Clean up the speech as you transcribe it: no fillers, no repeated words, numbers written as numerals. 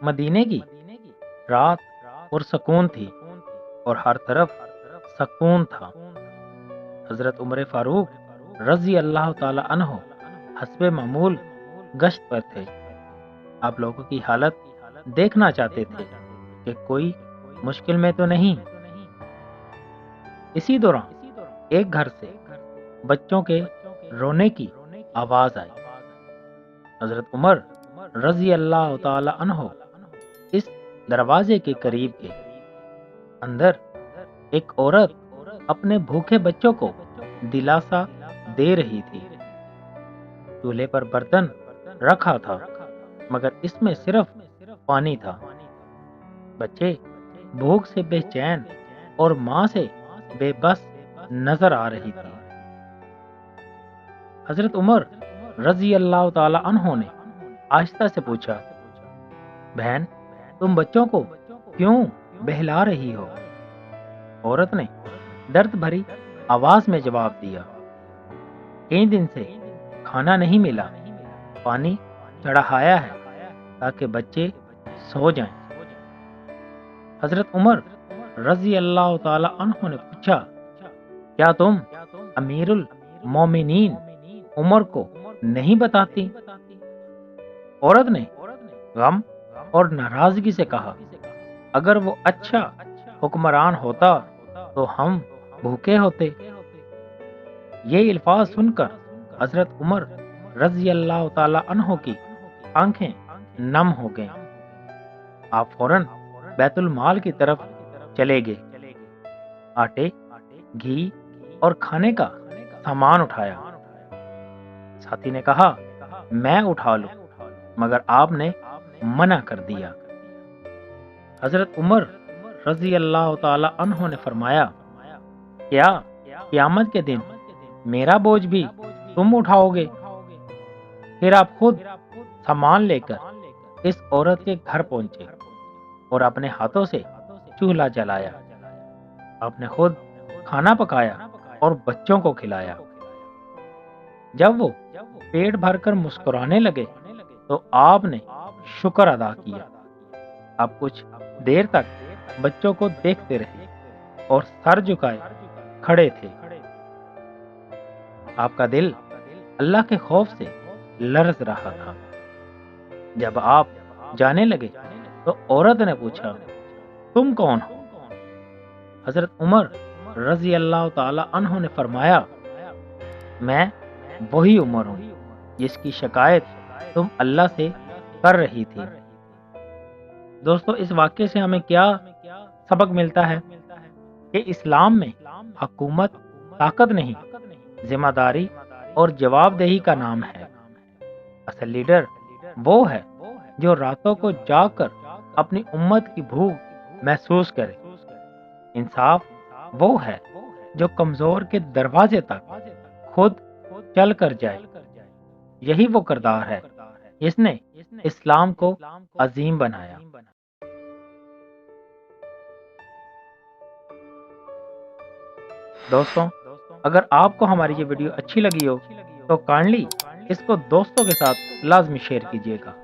مدینے کی رات پرسکون تھی اور ہر طرف سکون تھا۔ حضرت عمر فاروق رضی اللہ تعالی عنہ حسب معمول گشت پر تھے۔ آپ لوگوں کی حالت دیکھنا چاہتے تھے کہ کوئی مشکل میں تو نہیں۔ اسی دوران ایک گھر سے بچوں کے رونے کی آواز آئی۔ حضرت عمر رضی اللہ تعالی عنہ اس دروازے کے قریب گئے۔ اندر ایک عورت اپنے بھوکے بچوں کو دلاسا دے رہی تھی۔ چولہے پر برتن رکھا تھا مگر اس میں صرف پانی تھا۔ بچے بھوک سے بے چین اور ماں سے بے بس نظر آ رہی تھی۔ حضرت عمر رضی اللہ تعالی عنہ نے آہستہ سے پوچھا، بہن تم بچوں کو کیوں بہلا رہی ہو؟ عورت نے درد بھری آواز میں جواب دیا، کئی دن سے کھانا نہیں ملا، پانی چڑھایا ہے تاکہ بچے سو جائیں۔ حضرت عمر رضی اللہ تعالی عنہ نے پوچھا، کیا تم امیر المومنین عمر کو نہیں بتاتی؟ عورت نے غم اور ناراضگی سے کہا، اگر وہ اچھا حکمران ہوتا تو ہم بھوکے ہوتے۔ یہ الفاظ سن کر حضرت عمر رضی اللہ تعالی عنہ کی آنکھیں نم ہو گئیں۔ آپ فوراً بیت المال کی طرف چلے گئے، آٹے، گھی اور کھانے کا سامان اٹھایا۔ ساتھی نے کہا، میں اٹھا لوں، مگر آپ نے منع کر دیا۔ حضرت عمر رضی اللہ تعالی عنہ نے فرمایا، کیا قیامت کے دن میرا بوجھ بھی تم اٹھاؤ گے؟ پھر آپ خود سامان لے کر اس عورت کے گھر پہنچے اور اپنے ہاتھوں سے چولہا جلایا۔ آپ نے خود کھانا پکایا اور بچوں کو کھلایا۔ جب وہ پیٹ بھر کر مسکرانے لگے تو آپ نے شکر ادا کیا۔ آپ کچھ دیر تک بچوں کو دیکھتے رہے اور سر جھکائے کھڑے تھے۔ آپ کا دل اللہ کے خوف سے لرز رہا تھا۔ جب آپ جانے لگے تو عورت نے پوچھا، تم کون ہو؟ حضرت عمر رضی اللہ تعالی عنہ نے فرمایا، میں وہی عمر ہوں جس کی شکایت تم اللہ سے کر رہی تھی۔ دوستو، اس واقعے سے ہمیں کیا سبق ملتا ہے؟ کہ اسلام میں حکومت طاقت نہیں، ذمہ داری اور جواب دہی کا نام ہے۔ اصل لیڈر وہ ہے جو راتوں کو جاگ کر اپنی امت کی بھوک محسوس کرے۔ انصاف وہ ہے جو کمزور کے دروازے تک خود چل کر جائے۔ یہی وہ کردار ہے جس نے اسلام کو عظیم بنایا۔ دوستوں، اگر آپ کو ہماری یہ ویڈیو اچھی لگی ہو تو کائنڈلی اس کو دوستوں کے ساتھ لازمی شیئر کیجیے گا۔